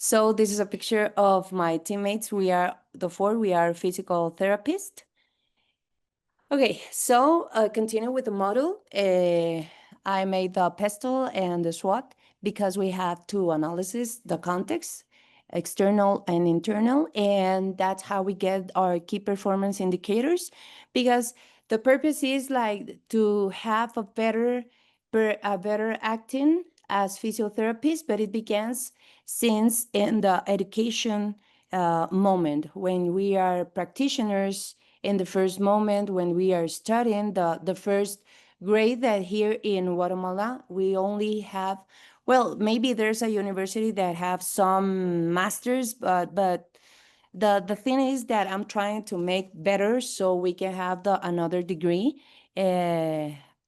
So this is a picture of my teammates. We are physical therapists. Okay, so continue with the model. I made the pestle and the SWOT because we have to analysis the context, external and internal, and that's how we get our key performance indicators, because the purpose is like to have a better acting as physiotherapists, but it begins since in the education moment when we are practitioners. In the first moment when we are studying the first grade, that here in Guatemala, we only have, well, maybe there's a university that have some masters, but the thing is that I'm trying to make better so we can have another degree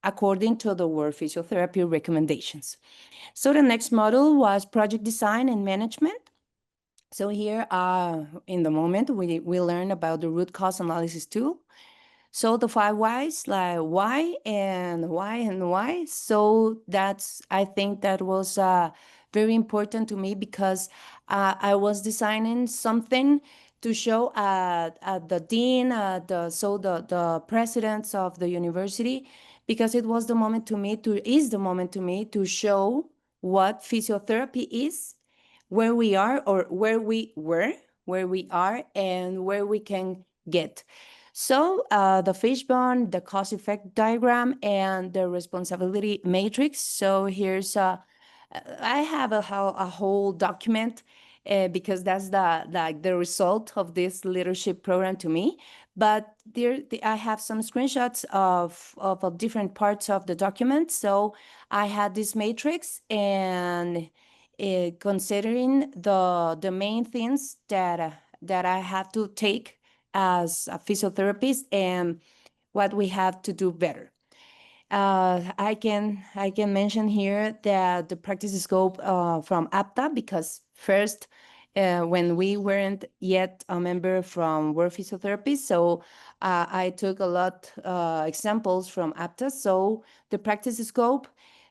according to the World Physiotherapy recommendations. So the next model was project design and management. So here, in the moment, we learn about the root cause analysis tool. So the 5 whys, like why and why and why. So I think that was very important to me, because I was designing something to show at the dean, the presidents of the university, because it was the moment to me to show what physiotherapy is, where we are, or where we were, where we are, and where we can get. So the fishbone, the cause effect diagram, and the responsibility matrix. So here's I have a whole document because that's the result of this leadership program to me. But I have some screenshots of different parts of the document. So I had this matrix, and considering the main things that I have to take as a physiotherapist and what we have to do better. I can mention here that the practice scope from APTA, because first, when we weren't yet a member from World Physiotherapy, so I took a lot examples from APTA. So the practice scope,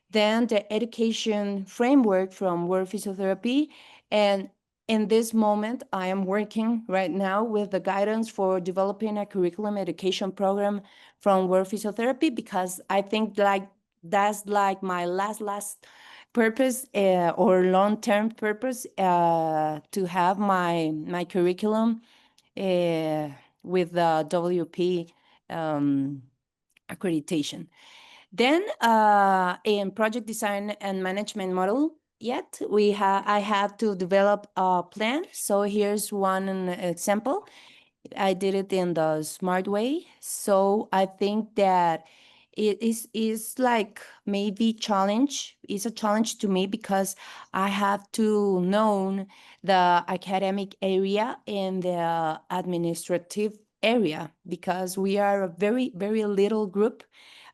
then the education framework from World Physiotherapy, and in this moment, I am working right now with the guidance for developing a curriculum education program from World Physiotherapy, because I think like that's like my last purpose or long-term purpose to have my curriculum with the WP accreditation. Then in project design and management model, I have to develop a plan. So here's one example. I did it in the smart way. So I think that it is like maybe it's a challenge to me, because I have to know the academic area and the administrative area, because we are a very, very little group,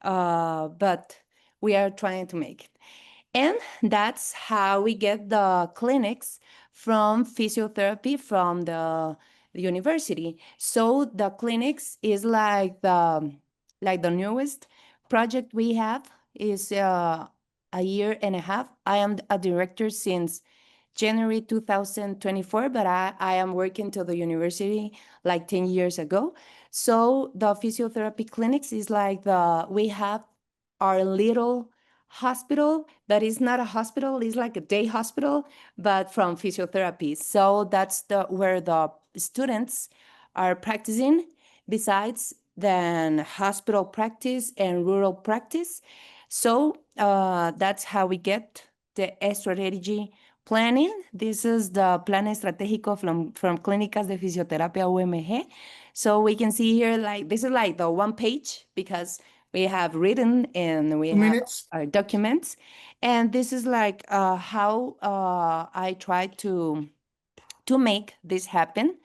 but we are trying to make it. And that's how we get the clinics from physiotherapy from the university. So the clinics is like the newest project we have, is a year and a half. I am a director since January 2024, but I am working to the university like 10 years ago. So the physiotherapy clinics is like we have our little hospital that is not a hospital, it's like a day hospital, but from physiotherapy. So that's where the students are practicing, besides then hospital practice and rural practice. So that's how we get the strategy planning. This is the Plan Estratégico from Clínicas de Fisioterapia UMG. So we can see here, like, this is like the one page, because we have written and we have our documents. And this is like how I try to make this happen.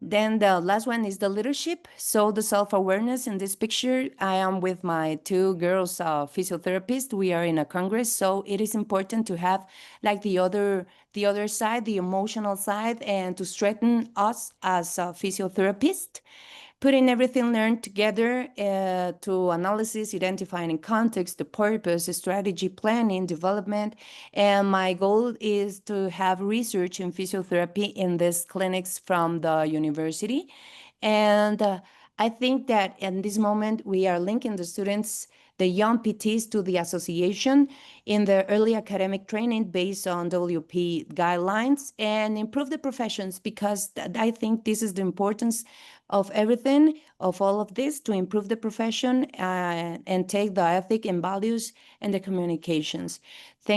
Then the last one is the leadership. So the self-awareness. In this picture, I am with my two girls, physiotherapists. We are in a congress. So it is important to have like the other side, the emotional side, and to strengthen us as a physiotherapist. putting everything learned together to analysis, identifying in context, the purpose, the strategy, planning, development. And my goal is to have research in physiotherapy in these clinics from the university. And I think that in this moment, we are linking the students, the young PTs, to the association in the early academic training based on WP guidelines and improve the professions, because I think this is the importance of everything, of all of this, to improve the profession and take the ethic and values and the communications. Thank